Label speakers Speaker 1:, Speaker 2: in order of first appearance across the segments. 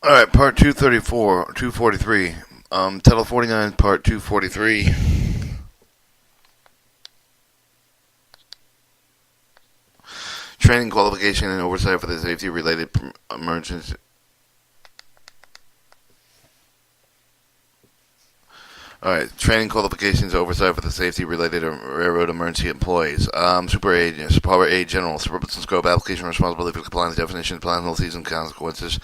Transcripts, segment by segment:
Speaker 1: Alright, part 234, 243. Title 49, part 243. Training, qualification, and oversight for the safety-related emergency. Alright, training, qualifications, oversight for the safety-related railroad emergency employees. Super A, Power A, General, purpose and scope, application, responsibility for compliance, definition, penalties, and consequences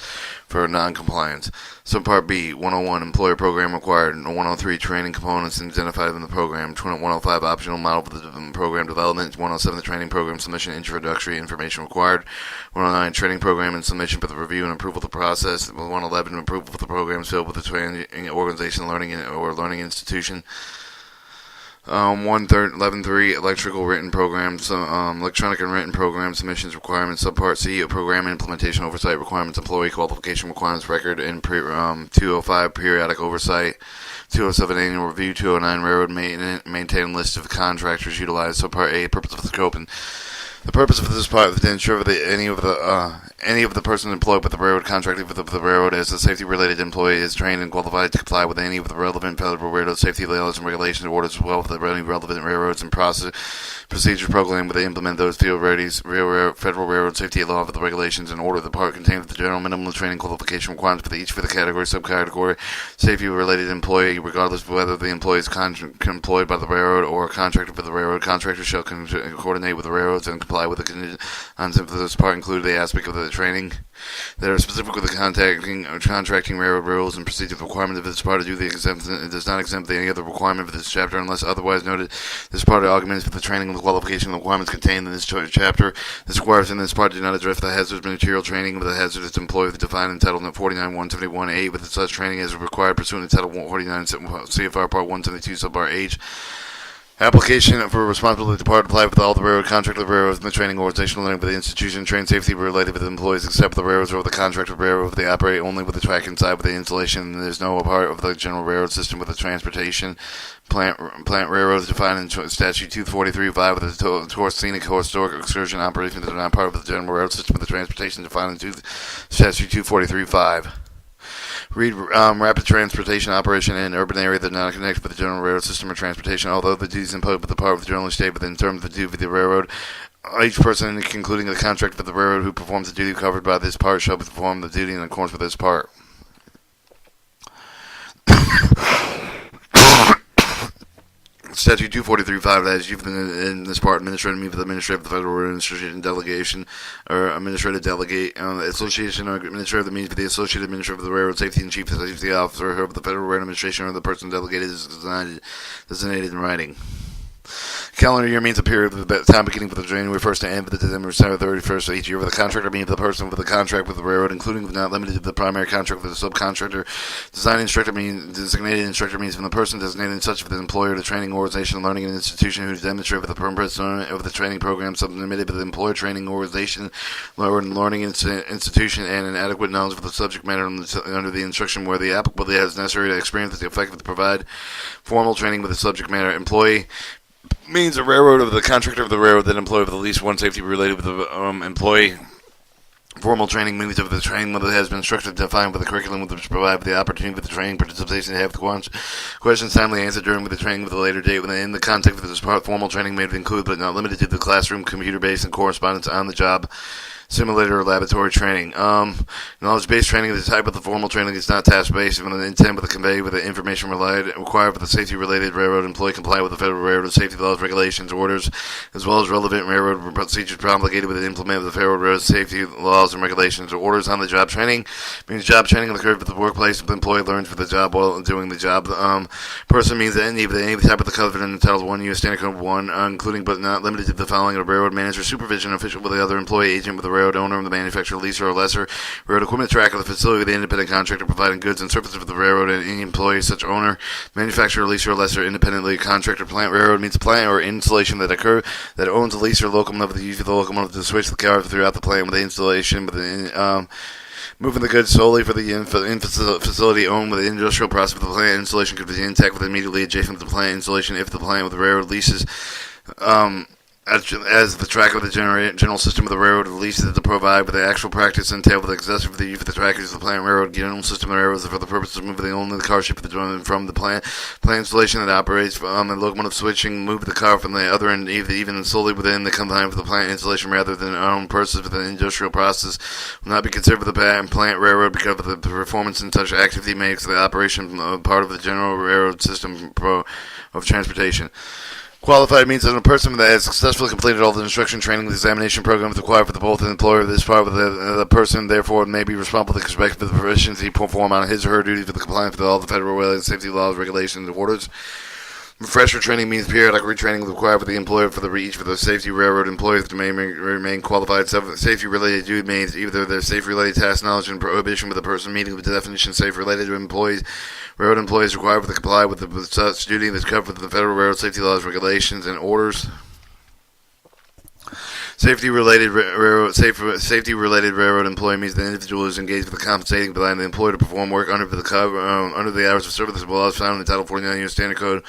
Speaker 1: for non-compliance. Subpart B, 101, employer program required. 103, training components identified in the program. 105, optional model for the program development. 107, the training program submission, introductory information required. 109, training program and submission for the review and approval of the process. 111, approval of the programs filled with the training organization, learning or learning institution. 11.3 electrical written programs, electronic and written program submissions requirements. Subpart C, program implementation oversight requirements, employee qualification requirements record, and 205 periodic oversight. 207 annual review. 209 railroad maintain list of contractors utilized. Subpart A, purpose of the scope and the purpose of this part is to ensure that any of the persons employed with the railroad contracting with the railroad as a safety-related employee is trained and qualified to comply with any of the relevant federal railroad safety laws and regulations and orders, as well as the relevant railroads and procedure program where they implement those federal railroad safety law for the regulations and order. The part contains the general minimum training qualification requirements for each for the category, subcategory, safety-related employee, regardless of whether the employee is employed by the railroad or contracted for the railroad. Contractors shall coordinate with the railroads and comply with the conditions for this part include the aspect of the training that are specific with the contracting railroad rules and procedure requirements of this part of duty. It does not exempt any other requirement for this chapter unless otherwise noted. This part of augments for the training and the qualification requirements contained in this chapter. This requires in this part do not address the hazardous material training of the hazardous employee defined in Title 49.171A with such training as required pursuant to Title 49 CFR Part 172 Subpart H. Application for responsibility to part apply with all the railroad contract of the railroads and the training organization learning with the institution train safety related with the employees except the railroads or the contract of railroad they operate only with the track inside with the installation. There is no part of the general railroad system with the transportation plant railroads defined in statute 243.5 with the tourist scenic historic excursion operations that are not part of the general railroad system with the transportation defined in statute 243.5. Read rapid transportation operation in an urban area that are not connected with the general railroad system or transportation. Although the duties imposed with the part of generally state within terms of the duty of the railroad, each person, including the contract for the railroad who performs the duty covered by this part, shall perform the duty in accordance with this part. Statute 243.5 as used in this part, administrative means for the administrator of the Federal Railroad Administration delegation or administrative delegate, association or administrative means for the associate administrator of the railroad safety and chief safety officer of the Federal Railroad Administration or the person delegated is designated in writing. Calendar year means a period of the time beginning with the January 1st to end with the December 31st of each year. With the contractor means the person with the contract with the railroad, including but not limited to the primary contract with the subcontractor. Designated instructor means from the person designated in such for the employer, the training organization, learning and institution who demonstrate with the purpose of the training program submitted by the employer, training organization, learning institution, and an adequate knowledge of the subject matter under the instruction where the applicable has necessary to experience the effect to provide formal training with the subject matter. Employee means a railroad of the contractor of the railroad that employ with at least one safety related with the employee. Formal training means of the training that has been structured defined with the curriculum which provide for the opportunity for the training participation to have the questions timely answered during the training with a later date. In the context of this part, formal training may include but not limited to the classroom, computer-based, and correspondence on the job simulator or laboratory training. Knowledge-based training of the type of the formal training is not task-based when the intent with the convey with the information required for the safety-related railroad employee comply with the federal railroad safety laws, regulations, orders, as well as relevant railroad procedures promulgated with the implement of the federal railroad safety laws and regulations. Or orders on the job training means job training on the curve of the workplace the employee learns for the job while doing the job. Person means that any type of the covered in Title 1 U.S. Standard Code 1, including but not limited to the following: a railroad manager, supervision official with the other employee, agent with the railroad owner of the manufacturer, leaser, or lesser, railroad equipment track of the facility of the independent contractor providing goods and services for the railroad and any employee, such owner, manufacturer, leaser, or lesser, independently contractor. Plant railroad means a plant or installation that owns a lease or locomotive, the use of the locomotive to switch the car throughout the plant with the installation, moving the goods solely for the facility owned with the industrial process of the plant. Installation could be intact with immediately adjacent to the plant installation if the plant with the railroad leases as the track of the general system of the railroad, the leases to provide, but the actual practice entail with the excessive for the use of the track is the plant railroad general system of the railroad for the purpose of moving only the car ship from the plant installation that operates and locomotive switching, move the car from the other end, even solely within the confines of the plant installation rather than own purposes within the industrial process, will not be considered for the plant railroad because of the performance and such activity makes the operation part of the general railroad system of transportation. Qualified means that a person that has successfully completed all the instruction, training, and examination programs required for the both the employer of this part of the person, therefore, may be responsible with respect to the proficiency perform on his or her duty for the compliance with all the federal railway safety laws, regulations, and orders. Refresher training means periodic retraining required for the employer for the safety railroad employees to remain qualified. Safety related duty means either their safety related task knowledge and prohibition with the person meeting with the definition safety related to employees. Railroad employees required to comply with such duty that's covered with the federal railroad safety laws, regulations, and orders. Safety-related railroad employee means the individual is engaged with the compensating by the employer to perform work under the hours of service as well as found in Title 49 U.S. Standard Code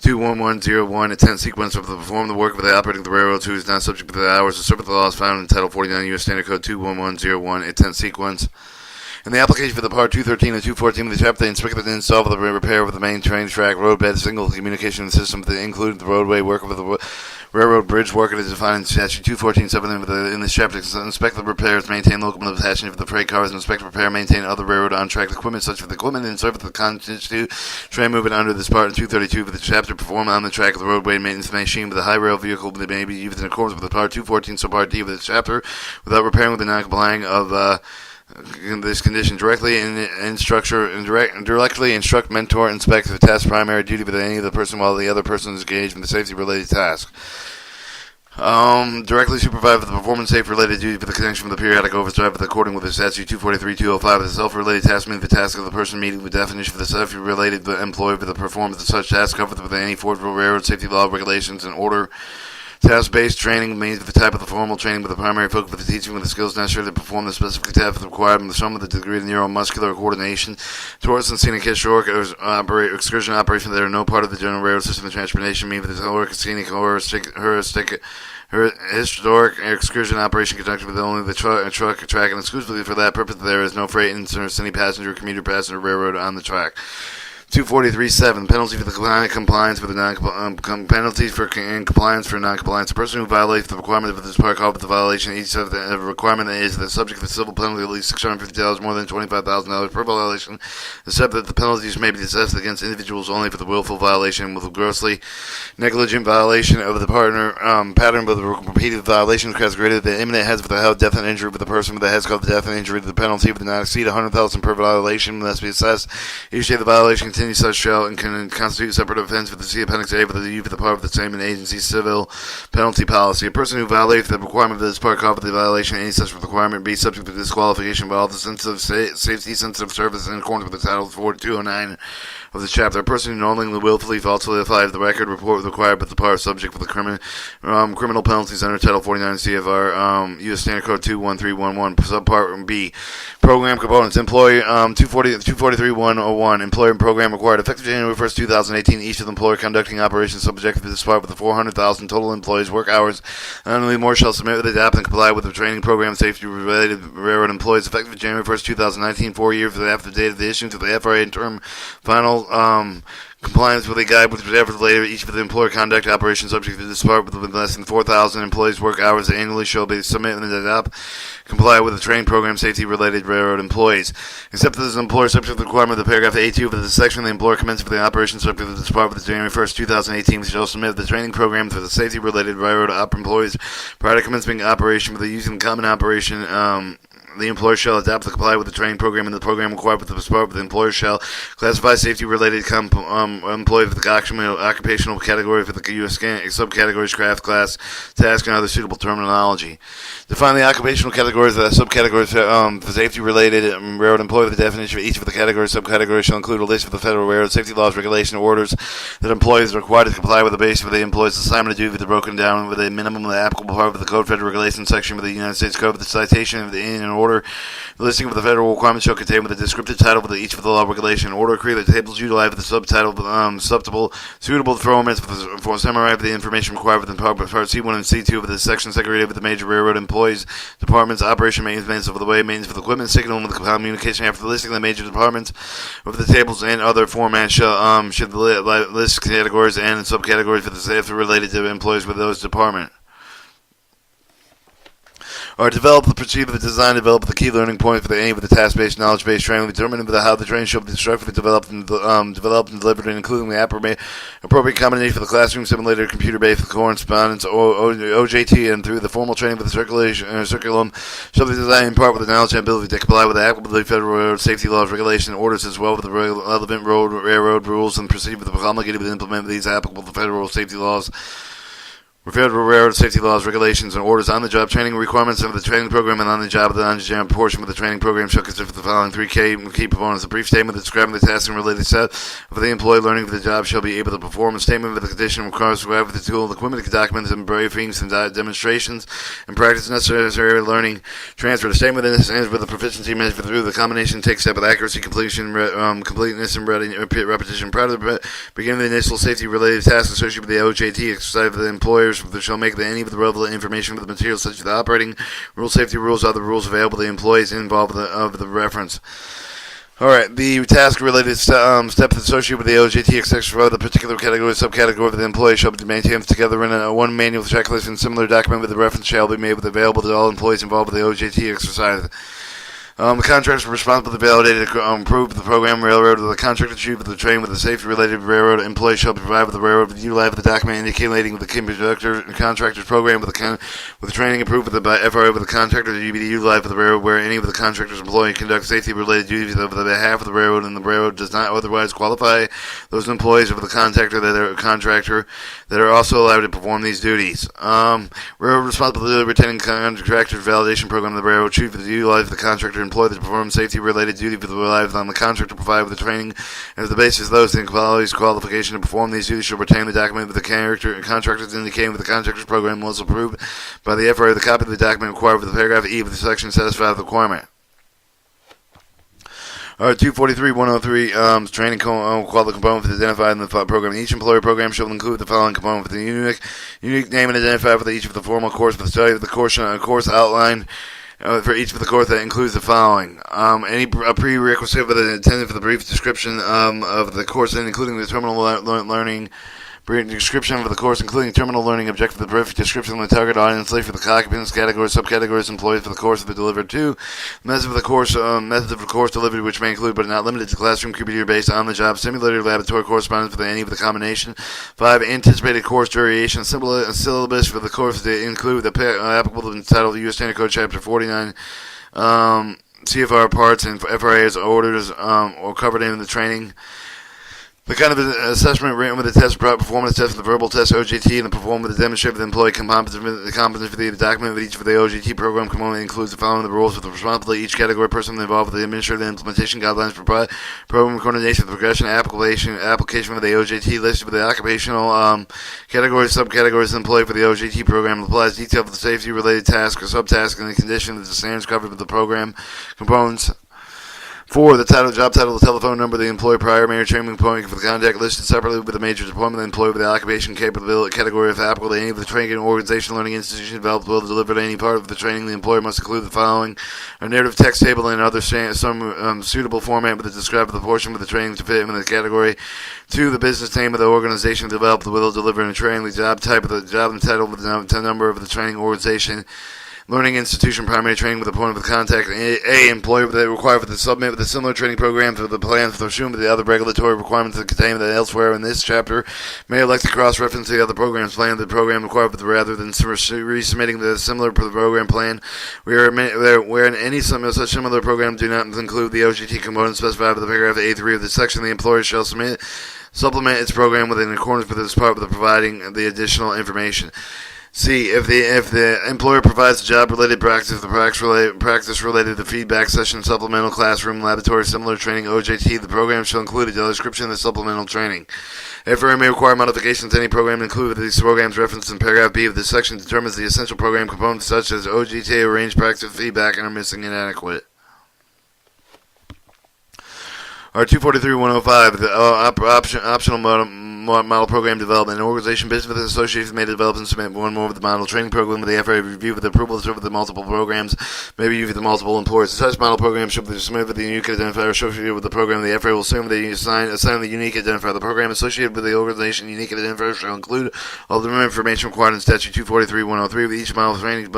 Speaker 1: 21101, a 10 sequence of the perform the work of the operating the railroads who is not subject to the hours of service laws found in Title 49 U.S. Standard Code 21101, a 10 sequence. In the application for the Part 213 and 214 of the chapter, the inspector then install the repair of the main train track, roadbed, single communication system that included the roadway work of the railroad bridge work as defined in Statute 214.7 in this chapter. Inspect the repairs, maintain locomotive passenger for the freight cars, and inspect, repair, maintain other railroad on-track equipment such as the equipment and service that constitute train movement under this part in 232 of the chapter. Perform on the track of the roadway maintenance machine with a high rail vehicle that may be used in accordance with the Part 214 subpart D of the chapter without repairing with the non-complying of this condition. Directly instruct, mentor, inspect the task primary duty with any of the person while the other person is engaged in the safety-related task. Directly supervise the performance safe-related duty for the connection with the periodic oversight with according with the statute 243-205. The self-related task means the task of the person meeting the definition for the self-related employee for the performance of such task covered with any federal railroad safety law, regulations, and order. Task-based training means the type of the formal training with the primary focus for the teaching with the skills necessary to perform the specific task required and the sum of the degree of neuromuscular coordination towards and scenic historic excursion operation that are no part of the general railroad system of transportation means the historic, scenic, or historic excursion operation conducted with only the truck track and exclusively for that purpose there is no freight and any passenger, commuter, passenger railroad on the track. 243.7 penalty for the compliance with the penalties for compliance for non-compliance. A person who violates the requirement of this part called with the violation each of the requirement is the subject of the civil penalty at least $650 more than $25,000 per violation, except that the penalties may be assessed against individuals only for the willful violation with a grossly negligent violation of the pattern with a repeated violation because greater than imminent has with the health, death, and injury with the person with the head caused the death and injury. The penalty would not exceed $100,000 per violation must be assessed each day the violation continues such shall and can constitute separate offense with the C Appendix A for the use of the part of the same in agency civil penalty policy. A person who violates the requirement of this part called for the violation of any such requirement be subject to disqualification by all the safety-sensitive services in accordance with the Title 4209 of the chapter. A person who knowingly, willfully, falsely applies the record report required but the part subject for the criminal penalties under Title 49 CFR U.S. Standard Code 21311 subpart B. Program components. Employee 243.101 employer and program required effective January 1st, 2018. Each of the employer conducting operations subject to this part with the 400,000 total employees work hours. Only more shall submit, adapt, and comply with the training program safety related railroad employees effective January 1st, 2019. 4 years after the date of the issuance of the FRA and term final compliance with a guide with whatever later each of the employer conduct operations subject to this part with less than 4,000 employees work hours annually shall be submitted and adopt comply with the training program safety related railroad employees. Except as an employer subject to the requirement of the paragraph A2 of the section the employer commences with the operation subject to this part with January 1st, 2018 shall submit the training program for the safety related railroad employees prior to commencing operation with the using common operation the employer shall adapt to comply with the training program and the program required with the part. The employer shall classify safety-related employee for the occupational category for the U.S. subcategories, craft, class, task, and other suitable terminology. Define the occupational categories of the subcategories for safety-related railroad employee. The definition of each of the categories, subcategories shall include a list of the federal railroad safety laws, regulation, orders that employees are required to comply with the base for the employee's assignment of duty with the broken down with a minimum of the applicable part of the code, federal regulation section of the United States Code, with the citation of the in and order order. The listing of the federal requirements shall contain with a descriptive title for each of the law regulation. Order create the tables utilized with the subtitle suitable formats for summary of the information required within Part C1 and C2 of the section segregated with the major railroad employees, departments, operation, maintenance of the way, maintenance of the equipment, signal, and the communication after the listing of the major departments of the tables and other formats should the list categories and subcategories for the safety related to employees with those departments. Or develop the procedure, the design, develop the key learning points for the aim of the task-based, knowledge-based training, determine how the training should be structurally developed and delivered, including the appropriate combination for the classroom simulator, computer-based correspondence, OJT, and through the formal training for the curriculum shall be designed in part with the knowledge and ability to comply with the applicable federal road safety laws, regulations, and orders, as well with the relevant railroad rules and procedure for the promulgated to implement these applicable federal safety laws. Federal railroad safety laws, regulations, and orders on-the-job training requirements of the training program and on-the-job of the on-the-job portion of the training program shall consist of the following three key components. A brief statement describing the tasks and related set of the employee learning for the job shall be able to perform. A statement of the condition requires to have the tool, the equipment, documents, and briefings and demonstrations and practice necessary learning transfer. The statement ends with the proficiency measured through the combination takes step with accuracy, completion, completeness, and repetition. Prior to the beginning of the initial safety-related tasks associated with the OJT exercise of the employers shall make any of the relevant information with the materials such as the operating rules, safety rules, other rules available to the employees involved of the reference. Alright, the task-related steps associated with the OJT exercise for the particular category or subcategory of the employee shall be maintained together in one manual checklist and similar document with the reference shall be made available to all employees involved with the OJT exercise. The contractors are responsible to validate and approve the program railroad. The contractor achieved with the training with the safety-related railroad employee shall provide with the railroad with utilize the document indicating the contractor's program with the training approved by FRA with the contractor to be utilized for the railroad where any of the contractor's employee conducts safety-related duties on behalf of the railroad and the railroad does not otherwise qualify those employees of the contractor that are also allowed to perform these duties. Railroad responsibility of retaining contractor's validation program of the railroad chief to utilize the contractor employee to perform safety-related duty for the lives on the contractor provided with the training, and as the basis of those in qualification to perform these duties shall retain the document with the contractors indicating that the contractor's program was approved by the FRA. The copy of the document required with the paragraph E of the section satisfies the requirement. Alright, 243.103, training quality component identified in the program. Each employer program shall include the following component with the unique name and identified for each of the formal course, with the study of the course outline. For each of the course that includes the following. Any prerequisite with an intended for the brief description of the course, including the terminal learning description of the course, including terminal learning objective, the brief description of the target audience, list for the occupants, categories, subcategories, employees for the course to be delivered to, methods of the course delivery, which may include but not limited to classroom, computer-based, on-the-job, simulator, laboratory correspondence for any of the combination. 5. Anticipated course duration, syllabus for the course to include the applicable entitled U.S. Standard Code Chapter 49. CFR parts and FRA's orders or covered in the training. The kind of assessment written with the test, performance test, the verbal test, OJT, and the performance of the demonstrated employee competence for the document of each of the OJT program component includes the following: the rules with the responsibility each category person involved with the administrative implementation guidelines for program coordination, the progression, application of the OJT list with the occupational categories, subcategories, employee for the OJT program applies detail for the safety-related task or subtask and the condition that the standards covered with the program components. 4. The job title, the telephone number, the employee primary training component for the contact listed separately with the major department, the employee with the occupation capability category if applicable to any of the training organization learning institution developed will deliver to any part of the training. The employer must include the following: a narrative text table and other some suitable format with the describe the portion of the training to fit in the category. 2. The business name of the organization developed will deliver in the training. The job type of the job and title with the number of the training organization. Learning institution primary training with the point of contact. A. Employer that required for the submit with a similar training program for the plans for assume the other regulatory requirements that contain that elsewhere in this chapter may elect to cross-reference the other program's plan. The program required with rather than resubmitting the similar program plan, where in any such similar program do not include the OGT component specified with the paragraph A3 of the section, the employer shall supplement its program within accordance with this part with providing the additional information. C. If the employer provides job-related practice, the practice related to feedback session, supplemental classroom, laboratory, similar training, OJT, the program shall include a description of the supplemental training. FRA may require modifications to any program included with these programs referenced in paragraph B of this section determines the essential program components such as OGT, range, practice, feedback, and are missing inadequate. R243-105, the optional model program development. An organization business with associations may develop and submit one more of the model training program with the FRA review with approval of the multiple programs, maybe with the multiple employers. Such model programs should be submitted with the unique identifier associated with the program. The FRA will assume they assign the unique identifier. The program associated with the organization unique identifier shall include all the information required in Statute 243-103 with each model training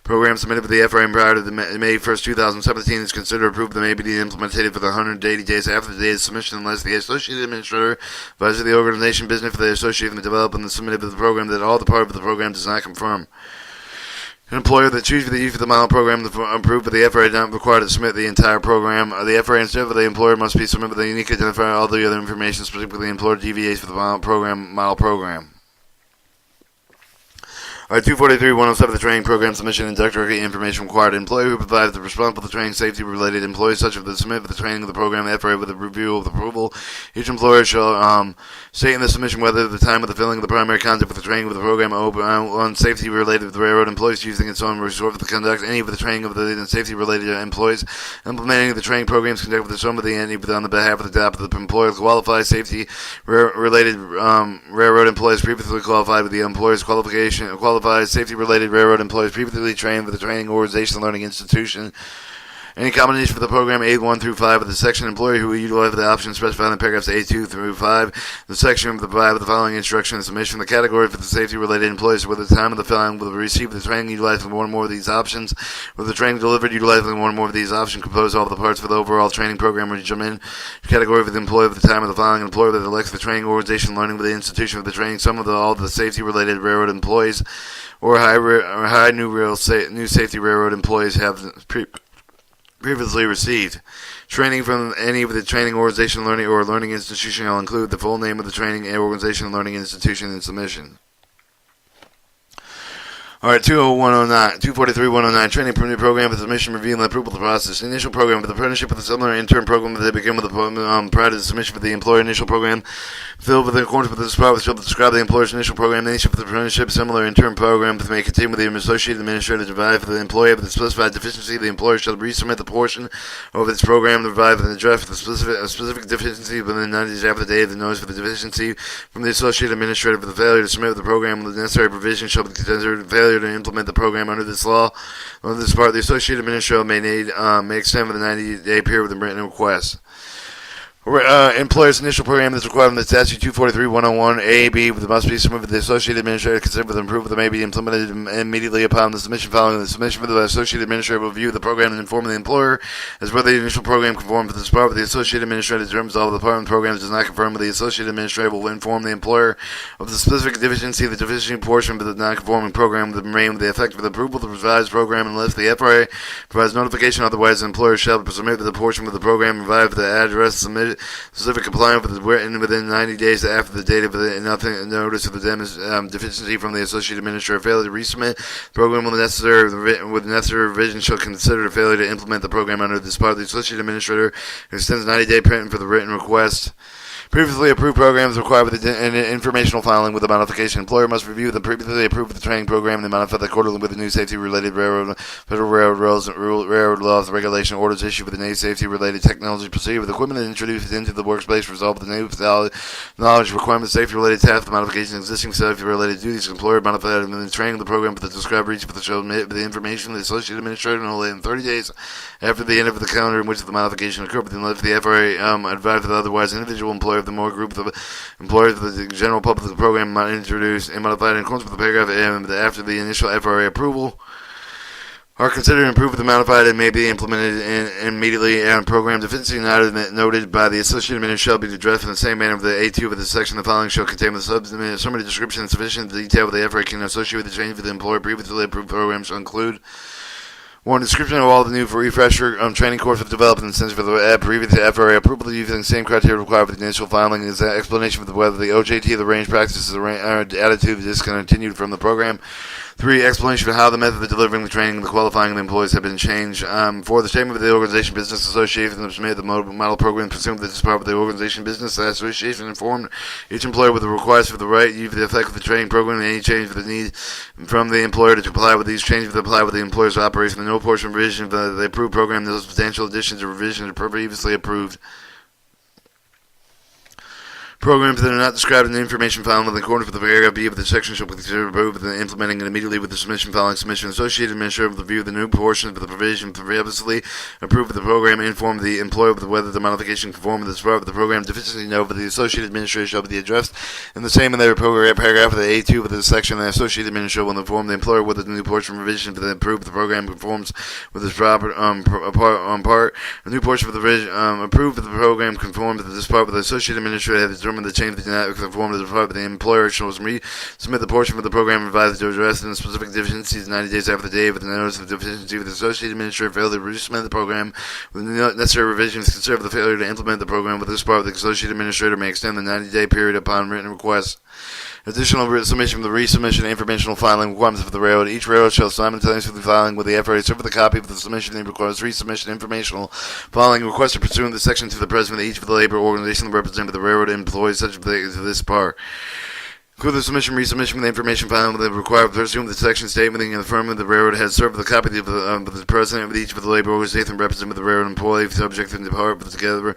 Speaker 1: program submitted with the FRA prior to May 1st, 2017 is considered approved that may be implemented for the 180 days after the date of submission unless the associated administrator advises the organization business for the association to develop and submitted with the program that all the part of the program does not confirm. An employer that chooses the use of the model program approved by the FRA is not required to submit the entire program. The FRA instead of the employer must be submitted with a unique identifier all the other information specifically the employer deviates for the model program. R243-107, the training program submission and directory information required. An employer who provides the responsible for training safety-related employees such as the submit for the training of the program FRA with a review of the approval. Each employer shall state in the submission whether at the time of the filling of the primary content for the training of the program on safety-related with the railroad employees using its own resource for the conduct any of the training of the safety-related employees implementing the training programs conducted with the sum of the entity on the behalf of the employer qualified safety-related railroad employees previously qualified with the employer's qualification safety-related railroad employees previously trained with the training organization and learning institution. Any combination for the program A1 through 5 of the section employee who will utilize the options specified in paragraphs A2 through 5. The section of the following instruction and submission. The category for the safety-related employees with the time of the filing will receive the training utilizing one or more of these options. With the training delivered utilizing one or more of these options, compose all of the parts for the overall training program regimen. The category for the employee with the time of the filing. Employer that elects the training organization learning with the institution of the training. Some of all the safety-related railroad employees or new safety railroad employees have previously received. Training from any of the training organization learning or learning institution will include the full name of the training organization learning institution in submission. Alright, 243-109, training program with submission, review, and approval of the process. Initial program with apprenticeship with a similar intern program that they begin with prior to the submission for the employer initial program. Filled with the accordance with this part, shall describe the employer's initial program. The initial for the apprenticeship, similar intern program may continue with the associated administrator to provide for the employee with the specified deficiency. The employer shall resubmit the portion of its program to provide for the draft for the specific deficiency within 90 days after the date of the notice for the deficiency from the associated administrator for the failure to submit the program. The necessary provision shall be considered failure to implement the program under this law. Under this part, the associated administrator may extend for the 90-day period with a written request. Employer's initial program is required under Statute 243-101 A-B must be submitted with the associated administrator considered with improvement that may be implemented immediately upon the submission. Following the submission for the associated administrator will review the program and inform the employer as whether the initial program conforms with this part. The associated administrator determines all of the department programs does not confirm with the associated administrator will inform the employer of the specific deficiency. The deficiency portion of the non-conforming program will remain with the effect of the approval of the revised program unless the FRA provides notification. Otherwise, the employer shall submit the portion of the program provided for the address submitted specific compliance with within 90 days after the date of the notice of the deficiency from the associated administrator. Failure to resubmit the program with necessary revision shall consider a failure to implement the program under this part. The associated administrator extends 90-day period for the written request. Previously approved programs require with an informational filing with a modification. Employer must review the previously approved training program and modify the quarterly with the new safety-related federal railroad rules, railroad laws, regulation orders issued with the new safety-related technology procedure with equipment introduced into the workspace, resolve the new knowledge requirements, safety-related tasks, the modification of existing safety-related duties. Employer modified and the training of the program for the described reach for the show the information the associated administrator no later than 30 days after the end of the calendar in which the modification occurred. But unless the FRA advised that otherwise, individual employer of the more group of employers of the general public of the program might introduce and modified in accordance with the paragraph after the initial FRA approval are considered improved with the modified and may be implemented immediately and program deficiency not noted by the associated administrator shall be addressed in the same manner of the A2 of this section. The following shall contain the summary description and sufficient detail with the FRA can associate with the change for the employer previously approved programs shall include 1. Description of all the new refresher training courses developed in the sense for the previous FRA approval using the same criteria required for the initial filing is an explanation of whether the OJT, the range practices, or attitude is discontinued from the program. 3. Explanation of how the method of delivering the training and the qualifying of the employees have been changed. 4. The statement of the organization business association that submitted the model program pursuant to this part of the organization business association informed each employer with the request for the right for the effect of the training program and any change for the need from the employer to comply with these changes that apply with the employer's operation. No portion of revision of the approved program, no substantial additions or revisions are previously approved. Programs that are not described in the information file in accordance with the paragraph B of the section shall be considered approved and implementing it immediately with the submission filing submission. Associated administrator will review the new portion of the provision previously approved of the program and inform the employer of whether the modification conform with the part of the program deficiency note for the associated administrator shall be addressed in the same in the paragraph of the A2 of the section. The associated administrator will inform the employer whether the new portion revision for the approved the program conforms with this proper part. The new portion of the revision approved of the program conforms with this part, but the associated administrator has determined the change that did not conform to the part of the employer shall submit the portion of the program revised to address the specific deficiencies 90 days after the date of the notice of deficiency. With the associated administrator failed to resubmit the program with the necessary revisions considered the failure to implement the program with this part, the associated administrator may extend the 90-day period upon written request. Additional submission of the resubmission and informational filing requirements for the railroad. Each railroad shall simultaneously filing with the FRA serve the copy of the submission and requires resubmission informational filing requested pursuant to the section to the president of each of the labor organization representing the railroad employees such as this part. Include the submission, resubmission of the information filing with the required pursuant to the section statement and affirming the railroad has served the copy of the president of each of the labor organization representing the railroad employee subject to the part put together a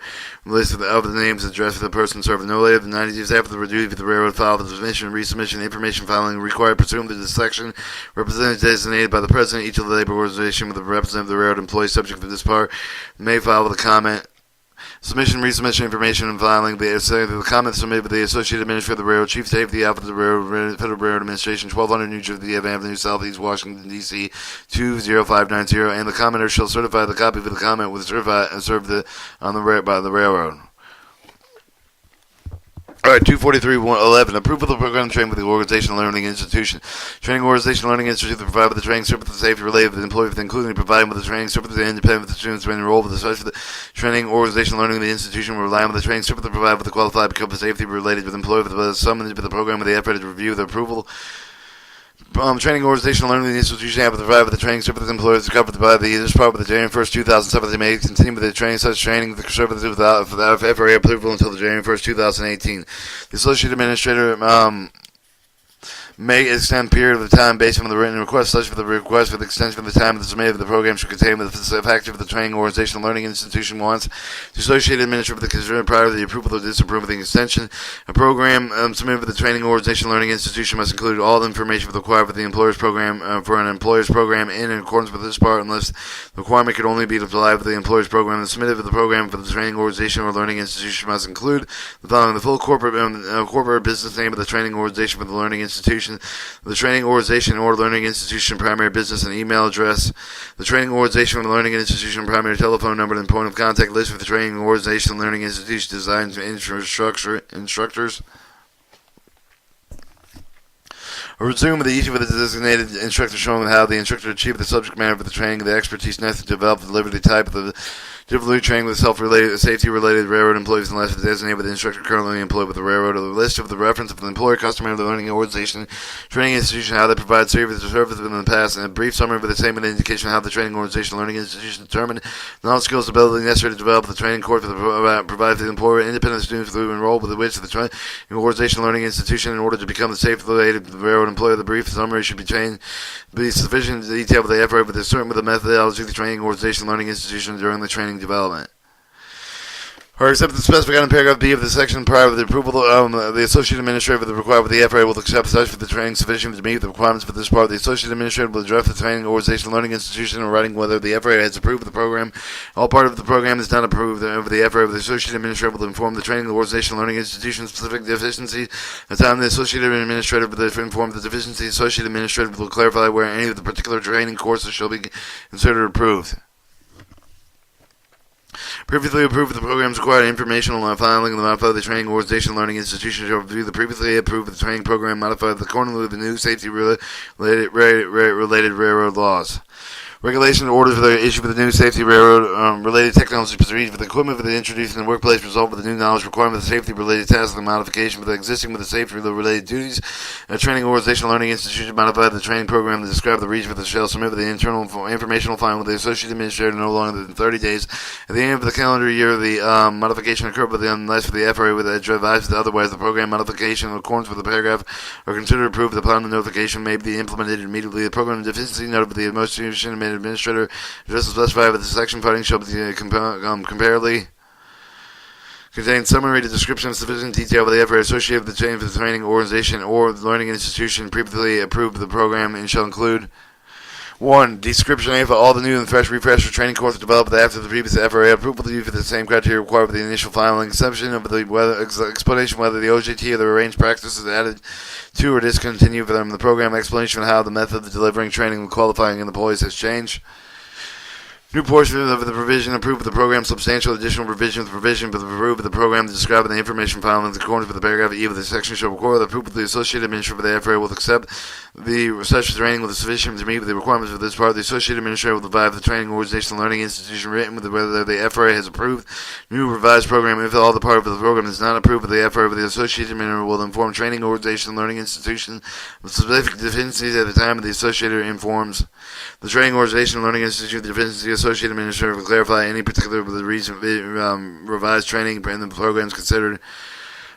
Speaker 1: list of the names and address of the person served no later than 90 days after the review of the railroad file the submission, resubmission, information filing required pursuant to the section represented designated by the president of each of the labor organization with the representative of the railroad employee subject to this part may file with a comment. Submission, resubmission, information, and filing. The comments submitted by the Associated Administrator of the Railroad, Chief Safety Officer of the Railroad, Federal Railroad Administration, 1200 New Jersey Avenue, Southeast Washington, D.C., 20590, and the commenter shall certify the copy of the comment was certified and served by the railroad. Alright, 243.11. Approval of the program training with the organization learning institution. Training organization learning institution to provide with the training service safety related with the employee, including providing with the training service independent with the students when enrolled with the special training organization learning the institution will rely on the training service to provide with the qualified because of safety related with the employee with the summoned with the program with the effort to review the approval. Training organization learning the institution have to provide with the training service employees covered by this part with the January 1st, 2007. They may continue with the training such training the service without FRA approval until the January 1st, 2018. The associate administrator may extend period of time based on the written request, such for the request for the extension of the time of the submitted of the program should contain the fact of the training organization learning institution wants. The associated administrator of the considered prior to the approval or disapproval of the extension. A program submitted for the training organization learning institution must include all the information required for the employer's program for an employer's program in accordance with this part, unless the requirement could only be applied for the employer's program. The submitted for the program for the training organization or learning institution must include the following: the full corporate business name of the training organization for the learning institution, the training organization or learning institution primary business and email address, the training organization or learning institution primary telephone number, and point of contact list for the training organization and learning institution designed instructors. Resume with each of the designated instructors showing how the instructor achieved the subject matter of the training, the expertise necessary to develop, deliver the type of the differently training with safety-related railroad employees unless it's designated with the instructor currently employed with the railroad, or the list of the reference of the employer, customer, the learning organization, training institution, how they provide service within the past, and a brief summary of the same indication of how the training organization, learning institution determined knowledge, skills, ability necessary to develop the training course for the provide to the employer, independent students who enroll with which the training organization, learning institution in order to become the safe-related railroad employer. The brief summary should be sufficient detail with the effort with the methodology of the training organization, learning institution during the training development. Or accept the specified in paragraph B of the section prior to the approval the associate administrator for the required with the FRA will accept such for the training sufficient to meet the requirements for this part. The associate administrator will address the training organization learning institution in writing whether the FRA has approved the program. All part of the program is not approved over the FRA. The associate administrator will inform the training organization learning institution specific deficiency. At the time the associate administrator will inform the deficiency. The associate administrator will clarify where any of the particular training courses shall be considered approved. Previously approved the programs required informational filing and modify the training organization learning institution shall review the previously approved the training program modified accordingly with the new safety related railroad laws. Regulation and orders for the issue for the new safety railroad related technology procedures for the equipment for the introduced in the workplace result with the new knowledge requirement for the safety related tasks and modification for the existing with the safety related duties. A training organization learning institution modified the training program to describe the region for the shall submit with the internal informational file with the associate administrator no longer than 30 days. At the end of the calendar year, the modification occurred with the unless for the FRA with the advised otherwise the program modification in accordance with the paragraph are considered approved upon the notification may be implemented immediately. The program deficiency noted by the most administrator just specified with the section fighting shall be comparably contain summary description of sufficient detail of the effort associated with the change of the training organization or learning institution previously approved the program and shall include 1. Description of all the new and fresh refresher training courses developed after the previous FRA approval for the same criteria required for the initial filing, exception of the explanation whether the OJT or the arranged practices added to or discontinued from the program, explanation of how the method of delivering training and qualifying employees has changed. New portion of the provision approved of the program, substantial additional revision of the provision for the approved of the program to describe the information file in accordance with the paragraph E of the section shall require the approval of the associate administrator of the FRA will accept the such training with sufficient to meet with the requirements of this part. The associate administrator will provide the training organization learning institution written with whether the FRA has approved new revised program. If all the part of the program is not approved by the FRA, the associate administrator will inform training organization learning institution with specific deficiencies at the time of the associate informs the training organization learning institute. The deficiency associate administrator will clarify any particular reason revised training and the programs considered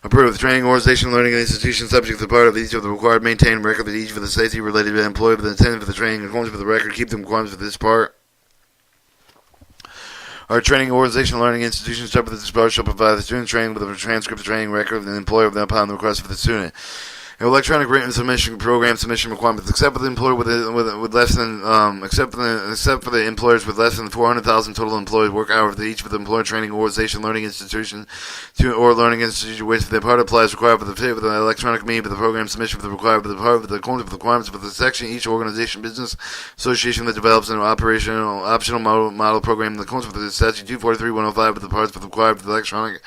Speaker 1: approved. The training organization learning institution subject to the part of each of the required maintain record of each of the safety related employee with the intent for the training in accordance with the record. Keep the requirements for this part. Our training organization learning institution separate with this part shall provide the student training with a transcript of training record of the employer upon the request for the student. Electronic written submission program submission requirements except for the employer with less than except for the employers with less than 400,000 total employees work hours each for the employer training organization learning institution or learning institution which the part applies required for the electronic means for the program submission for the required for the part of the according to the requirements for the section each organization business association that develops an optional model program in the accordance with the statute 243-105 with the parts for the required for the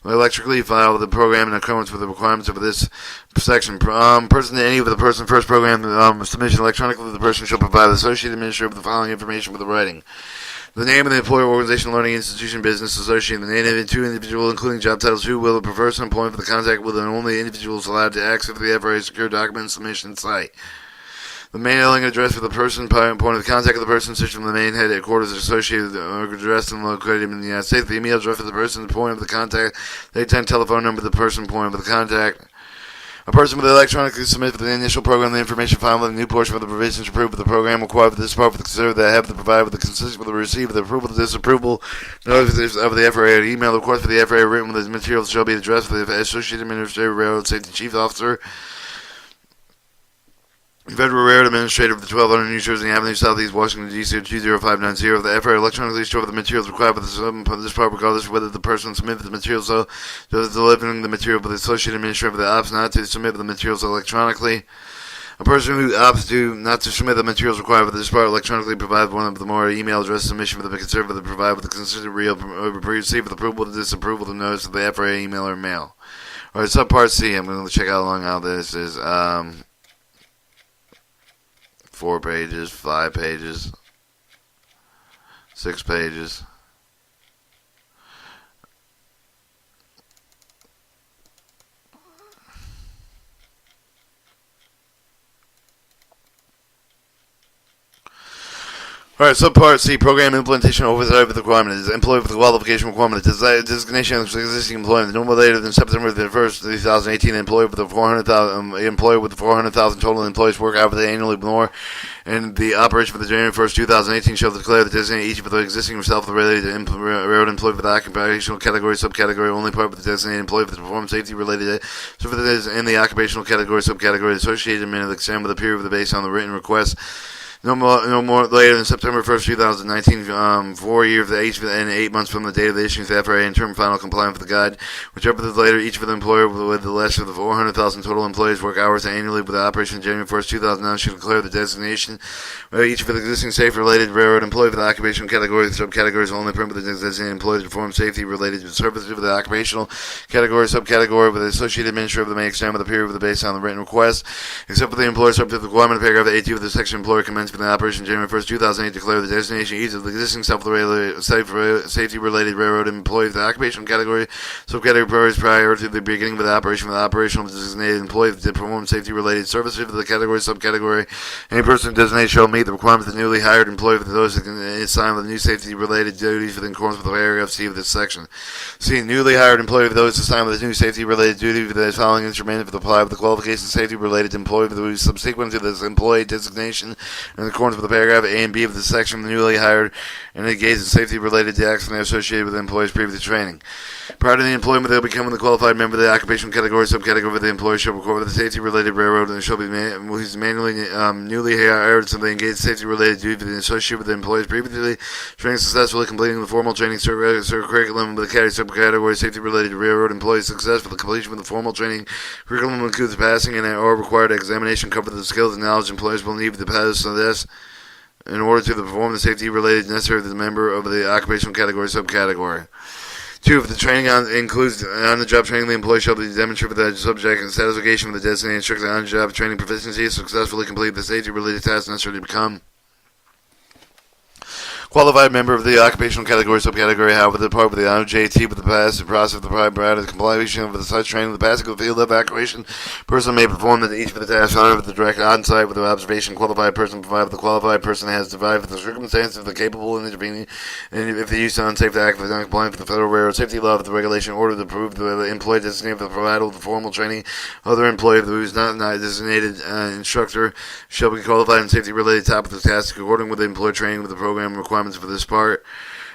Speaker 1: electrically file the program in accordance with the requirements of this section. Person to any of the person first program submission electronically, the person shall provide the associate administrator with the following information with the writing. The name of the employer, organization, learning institution, business association, the name of the two individuals, including job titles, who will prefer some point for the contact with and only individuals allowed to access the FRA secure document submission site. The mailing address for the person, point of contact of the person, such from the main headquarters associated address and located in the United States. The email address for the person, the point of the contact, the 10 telephone number of the person, point of the contact. A person will electronically submit for the initial program the information file with a new portion of the provisions approved for the program required for this part for the consider that have to provide with the consistent with the receipt of the approval of disapproval notice of the FRA. Email request for the FRA written with the materials shall be addressed for the Associate Administrator Railroad Safety Chief Officer Federal Railroad Administrator of the 1200 New Jersey Avenue, Southeast Washington, D.C. 20590. The FRA electronically store the materials required for this part, regardless of whether the person submitted the materials so delivering the material, but the Associate Administrator of the opts not to submit the materials electronically. A person who opts not to submit the materials required for this part electronically provide one of the more email address submission for the consider for the provide with the consistent real receive the approval to disapproval to notice of the FRA email or mail. Alright, subpart C. I'm going to check out how long how this is. 4 pages, 5 pages, 6 pages. Alright, subpart C, program implementation oversight of the requirement is employee with the qualification requirement. Designation of existing employment no more later than September the 1st, 2018. Employee with the 400,000 total employees work hours annually more, and the operation for the January 1st, 2018 shall declare the designate each of the existing self-related railroad employee for the occupational category subcategory only part of the designated employee for the performance safety related so for the in the occupational category subcategory associated amendment of the exam with the period of the based on the written request. No more later than September 1st, 2019, 4 years of age and 8 months from the date of the issuance of the FRA in term final compliance with the guide. Whichever the later, each of the employer with the less of the 400,000 total employees work hours annually with the operation of January 1st, 2009 should declare the designation. Each of the existing safe-related railroad employee for the occupational category, the subcategories only permit the designated employee to perform safety-related services for the occupational category, subcategory with the associate administrator of the may examine the period of the based on the written request, except for the employer subject to the requirement of paragraph 82 of the section employer commence for the operation January 1st, 2008, declare the designation each of the existing safety-related railroad employee of the occupational category, subcategories prior to the beginning of the operation for the operational designated employee to perform safety-related services for the category, subcategory. Any person designated shall meet the requirements of the newly hired employee for those that can assign with the new safety-related duties within accordance with the paragraph C of this section. C. Newly hired employee for those assigned with the new safety-related duty for the following instrument for the apply with the qualifications safety-related employee for the subsequent to this employee designation in accordance with the paragraph A and B of the section, the newly hired and engaged in safety-related acts and associated with the employee's previous training. Prior to the employment, they will become the qualified member of the occupational category, subcategory of the employee shall record with the safety-related railroad and shall be who's manually newly hired, so they engage safety-related duty and associated with the employee's previously trained successfully completing the formal training curriculum with the subcategory safety-related railroad employees success for the completion of the formal training curriculum includes passing and or required examination cover the skills and knowledge employers will need to pass on this in order to perform the safety-related necessary to the member of the occupational category subcategory. 2. If the training includes on-the-job training, the employee shall be demonstrated for the subject and satisfaction of the designated strictly on-the-job training proficiency to successfully complete the safety-related tasks necessary to become qualified member of the occupational category subcategory. However, the part of the OJT with the pass the process of the prior to the completion of the such training, the passing of the field evacuation person may perform each of the tasks on with the direct on-site with the observation qualified person, provided the qualified person has survived the circumstances of the capable and intervening, and if the use of unsafe act is not compliant with the federal railroad safety law of the regulation order to prove the employee designated for the provider of the formal training, other employee who is not designated instructor shall be qualified in safety-related topics of tasks according with the employee training with the program requirements for this part.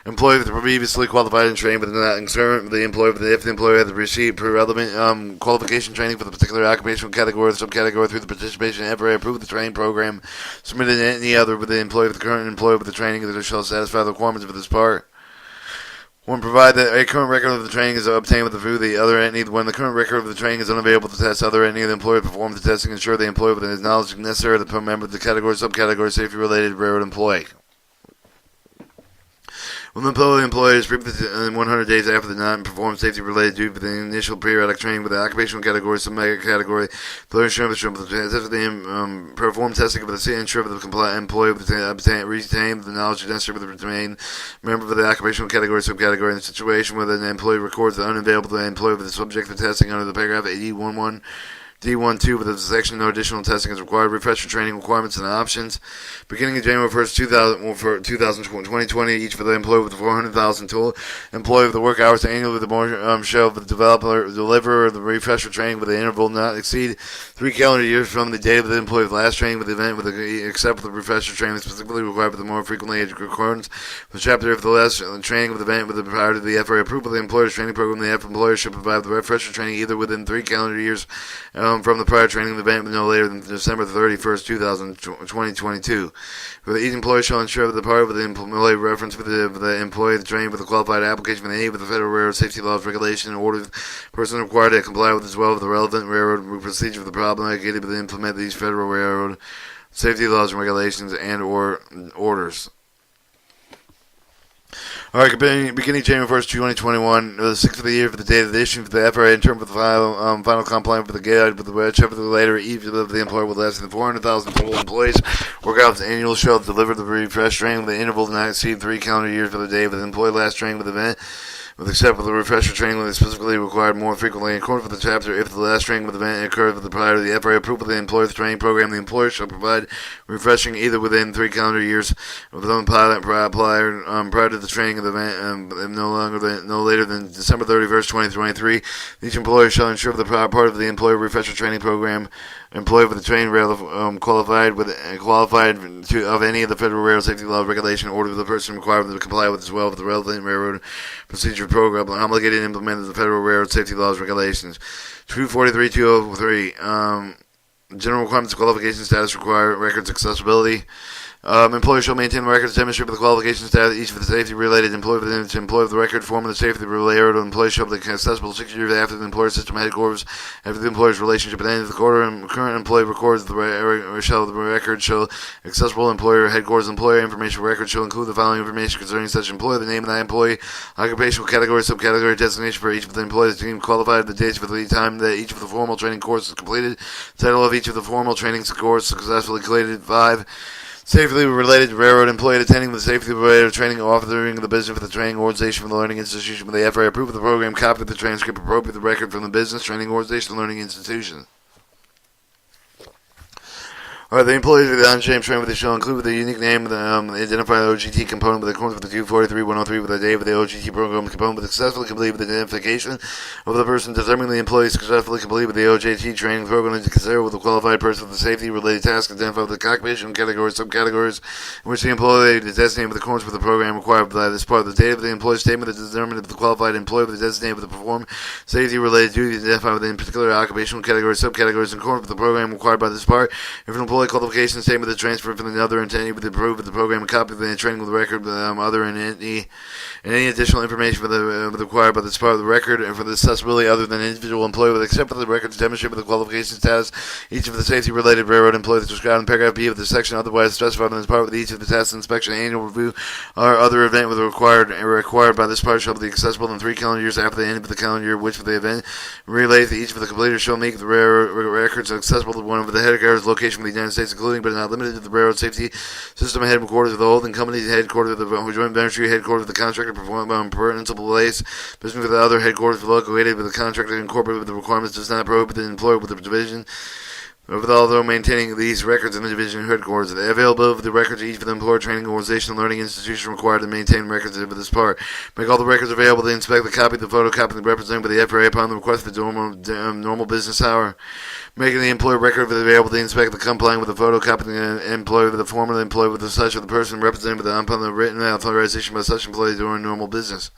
Speaker 1: Employee with previously qualified and trained but not concerned with the employee if the employer has received relevant qualification training for the particular occupational category or subcategory through the participation in every approved the training program submitted in any other with the employee with the current employee with the training that shall satisfy the requirements for this part. One, provide that a current record of the training is obtained through the other entity. When the current record of the training is unavailable to test other entity, the employer performs the testing, ensure the employee with his knowledge necessary to member of the category, subcategory, safety-related railroad employee. When the employee is previously 100 days after the non-performed safety-related duty for the initial periodic training with the occupational category, subcategory, employer ensure the perform testing of the ensure the compliant employee retain the knowledge necessary to remain member of the occupational category, subcategory in the situation where the employee records the unavailable to the employee with the subject of testing under the paragraph 80.11. D12 with the section no additional testing is required. Refresher training requirements and options. Beginning of January 1st, 2020, each for the employee with the 400,000 total employee with the work hours annually, the more shall the developer deliver the refresher training with the interval not exceed 3 calendar years from the date of the employee's last training with the event, with the except for the refresher training specifically required for the more frequently accordance with chapter if the last training with the event with the prior to the FRA approval of the employer's training program, the employer should provide the refresher training either within 3 calendar years from the prior training event, but no later than December 31st, 2022. For each employer shall ensure that the part of the employee reference for the employee trained with a qualified application for any of the federal railroad safety laws, regulation, and orders, person required to comply with as well as the relevant railroad procedure for the problem located to implement these federal railroad safety laws and regulations and or orders. Alright, beginning January 1st, 2021, the 6th of the year for the date of the issue for the FRA in terms of the final compliance with the guide, with the whichever the later each of the employer with less than 400,000 total employees. Work out the annual shall deliver the refresh training with the interval to not exceed 3 calendar years for the day with the employee last training with the event. With except for the refresher training when it's specifically required more frequently in accordance with the chapter, if the last training with the event occurred with the prior to the FRA approval of the employer's training program, the employer shall provide refreshing either within 3 calendar years of the pilot prior to the training of the event, no later than December 31st, 2023. Each employer shall ensure the part of the employer refresher training program employee with the training rail qualified of any of the federal railroad safety law regulation order of the person required to comply with as well with the relevant railroad procedure program obligated to implement the federal railroad safety laws regulations. 243-203 general requirements of qualification status require records accessibility. Employer shall maintain the records demonstrated for the qualification status each of the safety-related employee with the record form of the safety-related employee shall be accessible 6 years after the employer system headquarters, after the employer's relationship at the end of the quarter, and current employee records the record shall accessible employer headquarters employer information record shall include the following information concerning such employee: the name of that employee, occupational category, subcategory, designation for each of the employees deemed qualified, the dates for the time that each of the formal training courses completed, title of each of the formal training courses successfully completed. 5. Safely related to railroad employee attending the safety related training, authoring the business for the training organization from the learning institution with the FRA, approve of the program, copy of the transcript, appropriate the record from the business training organization, learning institution. Alright, the employees of the on-shame training with the shall include the unique name of the identified OGT component with accordance with the 243-103 with the date of the OGT program component with successfully completed with the identification of the person determining the employee successfully completed with the OJT training program to consider with the qualified person with the safety-related task identified with the occupation categories, subcategories in which the employee is designated with accordance with the program required by this part of the date of the employee's statement that determined if the qualified employee with the designated with the perform safety-related duties identified within particular occupational categories, subcategories in accordance with the program required by this part. If an employee qualification statement that transfer from another entity with the approve of the program, a copy of the training with the record, other and any additional information for the required by this part of the record and for the accessibility other than individual employee with except for the record to demonstrate with the qualification status each of the safety related railroad employees described in paragraph B of the section otherwise specified in this part with each of the tests, inspection, annual review or other event with required by this part shall be accessible in 3 calendar years after the end of the calendar year which for the event related to each of the completers shall make the records accessible to one of the headquarters location of the United States including but not limited to the railroad safety system headquarters of the holding company, headquarters of the joint venture, headquarters of the contractor performing by principal place, business with the other headquarters located with the contractor incorporated with the requirements does not prohibit the employer with the division. Although maintaining these records in the division headquarters, the availability of the records to each of the employer training organization and learning institution required to maintain records of this part. Make all the records available to inspect the copy, the photocopy, represented by the FRA upon the request of the normal business hour. Making the employer record available to inspect the complying with the photocopy the employee with the former employee with the such of the person represented by the upon the written authorization by such employee during normal business.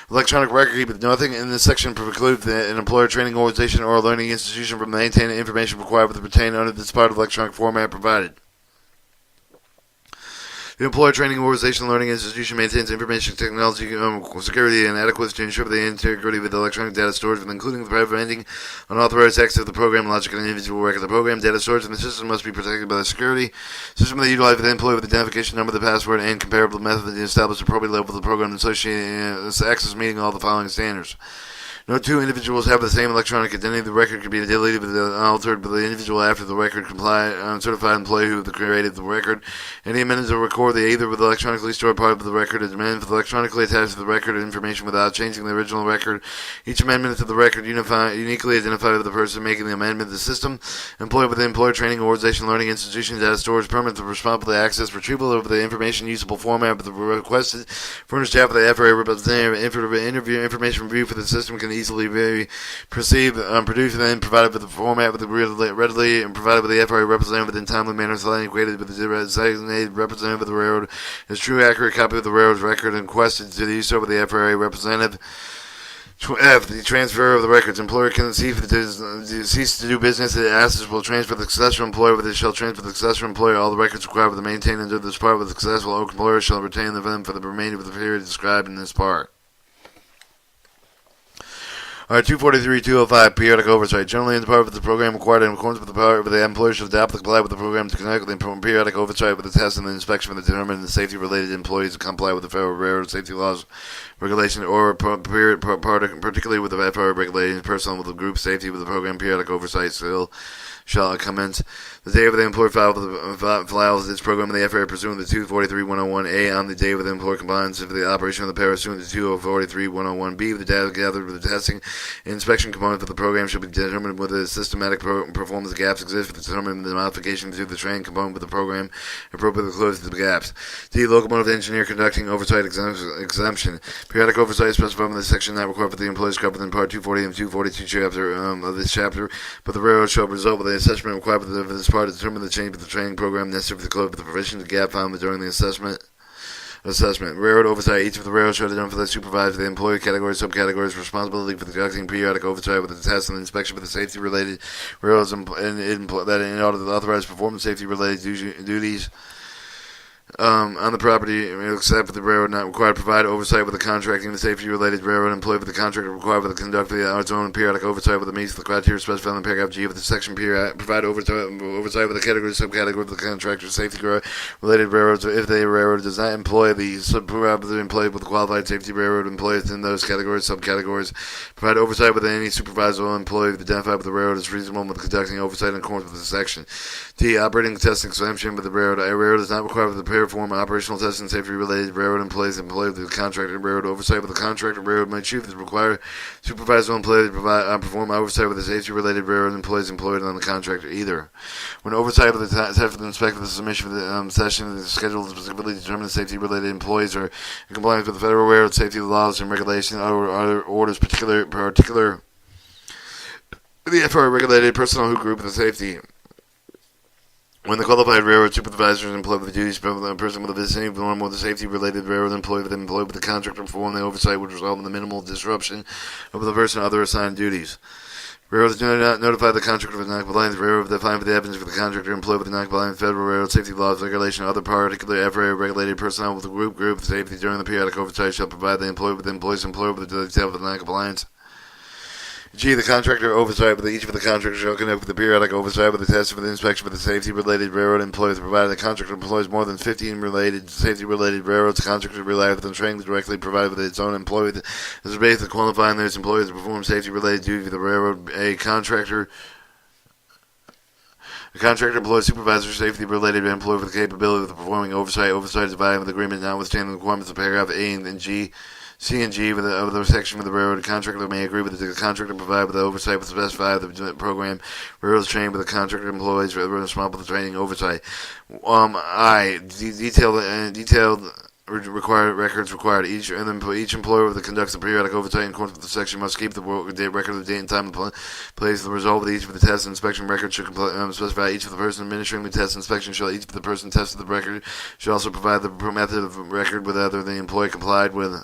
Speaker 1: Electronic record keeping. Nothing in this section precludes an employer training organization or a learning institution from maintaining information required with the pertain under this part of electronic format provided. The employer training organization and learning institution maintains information technology security and adequacy to ensure the integrity of the electronic data storage, including the preventing unauthorized access to the program logic and individual record. The program data storage in the system must be protected by the security system that utilizes the employee with the identification number, the password, and comparable method to establish appropriate level of the program associated access meeting all the following standards. No two individuals have the same electronic identity. The record can be deleted but altered by the individual after the record certified employee who created the record. Any amendments will record the either with the electronically stored part of the record is amended with electronically attached to the record information without changing the original record. Each amendment to the record uniquely identified with the person making the amendment. The system employed with the employer training organization learning institution data storage permit to responsible access retrieval of the information usable format of the requested furnished staff of the FRA representative interview information review for the system can easily be perceived, produced, and then provided with the format with the readily and provided with the FRA representative in timely manner, so equated with the designated representative of the railroad is true, accurate copy of the railroad's record and requested to do so with the FRA representative. F. The transfer of the records. Employer can cease to do business. The assets will transfer the successor employer, but it shall transfer the successor employer. All the records required to maintain under this part with the successful employer shall retain them for the remainder of the period described in this part. Alright, 243-205, periodic oversight. Generally, in the part of the program required in accordance with the power of the employer shall adopt and comply with the program to conduct the periodic oversight with the test and the inspection for the determining the safety-related employees to comply with the federal railroad safety laws, regulations, or particularly with the FRA regulations, personal with the group safety with the program periodic oversight shall commence the day of the employer files this program in the FRA pursuant to 243-101A on the day of the employer compliance with the operation of the pair pursuant to 243-101B. The data gathered with the testing and inspection component of the program shall be determined whether the systematic performance gaps exist for determining the modification to the training component of the program appropriately close the gaps. D. Locomotive engineer conducting oversight exemption. Periodic oversight specified in this section not required for the employees covered in Part 240 and 242 chapter of this chapter, but the railroad shall result with the assessment required for this part to determine the change of the training program necessary for the close of the provision of the gap found during the assessment. Railroad oversight. Each of the railroads shall identify the supervisor the employee categories, subcategories, responsibility for the conducting periodic oversight with the test and the inspection for the safety-related railroads that in order to authorize performance safety-related duties on the property, except for the railroad not required to provide oversight with the contracting the safety-related railroad employee with the contractor required with the conduct of its own periodic oversight with the means of the criteria specified in paragraph G of the section provide oversight with the category subcategory of the contractor safety-related railroads if the railroad does not employ the supervisor employed with the qualified safety railroad employees in those categories, subcategories. Provide oversight with any supervisor or employee identified with the railroad is reasonable with conducting oversight in accordance with the section. D. Operating test exemption with the railroad. A railroad is not required to perform operational tests and safety-related railroad employees employed with the contractor railroad oversight with the contractor railroad might choose to require supervisor employee to perform oversight with the safety-related railroad employees employed on the contractor either. When oversight of the test of the inspector, the submission of the session is scheduled to specifically determine the safety-related employees are in compliance with the federal railroad safety laws and regulations or other orders particular the FRA regulated personnel who group the safety. When the qualified railroad supervisor is employed with the duties of a person with a vicinity norm or the safety-related railroad employee with the contractor perform the oversight would result in the minimal disruption of the person and other assigned duties. Railroads do not notify the contractor of non-compliance. Railroad defined for the evidence for the contractor employed with the non-compliance federal railroad safety laws, regulation, or other particular FRA-regulated personnel with the group safety during the periodic oversight shall provide the employee with the employee's employer with the detail of the non-compliance. G. The contractor oversight with each of the contractors shall conduct the periodic oversight with the test for the inspection for the safety-related railroad employees, provided the contractor employs more than 15 safety-related railroads. The contractor relies on training directly provided with its own employee. This is based on qualifying those employees to perform safety-related duties for the railroad. A contractor employs supervisor safety-related employee with the capability of performing oversight. Oversight is divided with agreement notwithstanding the requirements of paragraph A and G. C and G of the section of the railroad. The contractor may agree with the contractor provide with the oversight with specified the program. Railroads trained with the contractor employees responsible for the training oversight. I detailed required records required. Each employer that conducts the periodic oversight in accordance with the section must keep the record of the date and time and place. The result of each of the test and inspection records should specify each of the person administering the test inspection shall each of the person tested the record should also provide the method of record with whether the employee complied with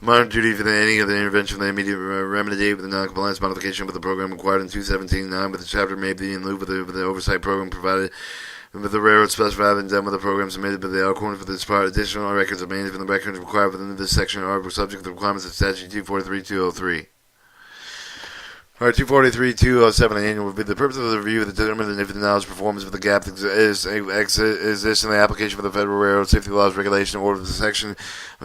Speaker 1: modern duty for any of the intervention of the immediate remedy with the non-compliance modification with the program required in 217.9, but the chapter may be in lieu of the oversight program provided with the railroad specified and done with the program submitted by the accordance with this part. Additional records of management the records required within this section are subject to the requirements of statute 243-203. Alright, 243-207 annual review. The purpose of the review is to determine if the knowledge performance of the gap exists in the application for the federal railroad safety laws regulation order of the section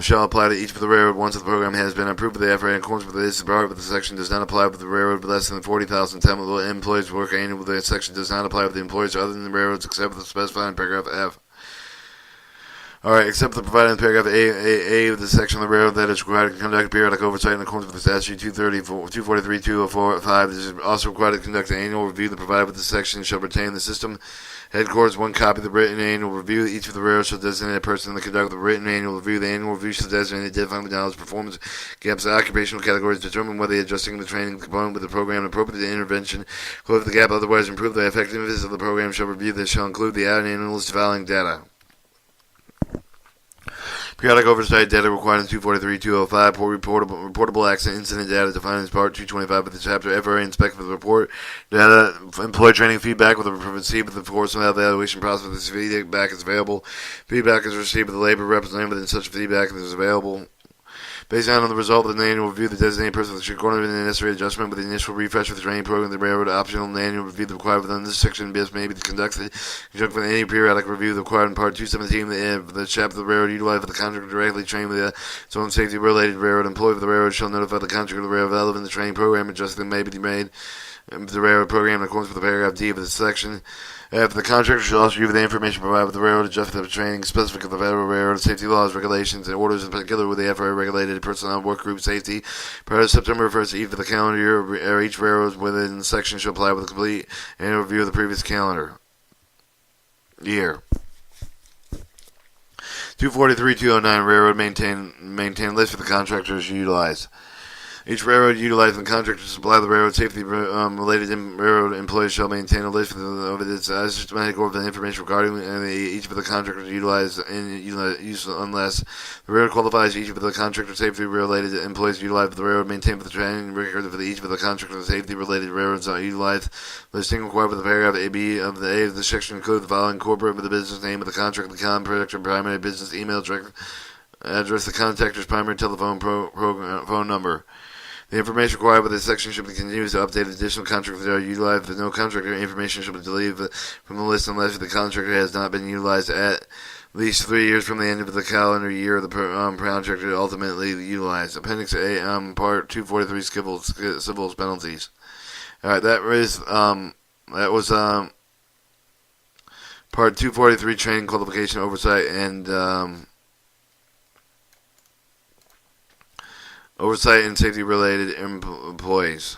Speaker 1: shall apply to each of the railroad once the program has been approved by the FRA in accordance with this part, but the section does not apply with the railroad with less than 40,000 employees work annually. The section does not apply with the employees other than the railroads except for the specified in paragraph F. Alright, except for the provided in paragraph A of the section of the railroad that is required to conduct periodic oversight in accordance with the statute 243-205. This is also required to conduct an annual review. The provided with this section shall retain the system headquarters one copy of the written annual review. Each of the railroads shall designate a person to conduct the written annual review. The annual review shall designate identifying the knowledge, performance gaps, occupational categories, determine whether adjusting the training component with the program appropriate to intervention, close the gap, otherwise improve the effectiveness of the program. Shall review this shall include the annual list following data. Periodic oversight data required in 243-205 reportable accident incident data defined as part 225 of the chapter. FRA inspect with the report data employee training feedback with the received with the course and evaluation process. This feedback is available. Feedback is received with the labor representative and such feedback is available. Based on the result of the annual review, the designated person should coordinate the necessary adjustment with the initial refresh of the training program. The railroad optional and annual review required within this section may be conducted in conjunction with any periodic review required in part 217 of the chapter. The railroad utilized for the contractor directly trained with its own safety-related railroad employee of the railroad shall notify the contractor of the railroad relevant the training program. Adjustment may be made the railroad program in accordance with the paragraph D of this section. After the contractor shall also review the information provided with the railroad, adjust the training specific of the federal railroad safety laws, regulations, and orders, in particular with the FRA regulated personnel work group safety. Prior to September 1st, each of the calendar year, or each railroad within the section shall apply with a complete annual review of the previous calendar year. 243-209 railroad maintain list for the contractors utilized. Each railroad utilizing the contractor to supply the railroad safety related railroad employees shall maintain a list of its systematic order of the information regarding each of the contractors utilized unless the railroad qualifies each of the contractor safety related employees utilized for the railroad maintained for the training record for each of the contractor safety related railroads utilized. Listing required for the paragraph A of the section include the following: corporate with the business name of the contractor, the contractor primary business email address, the contractor's primary telephone phone number. The information required by this section should be continued to update additional contractors that are utilized. If no contractor information should be deleted from the list unless the contractor has not been utilized at least 3 years from the end of the calendar year the contractor ultimately utilized. Appendix A, Part 243, civil penalties. Alright, that is That was Part 243, training, qualification, oversight, and oversight and safety related employees.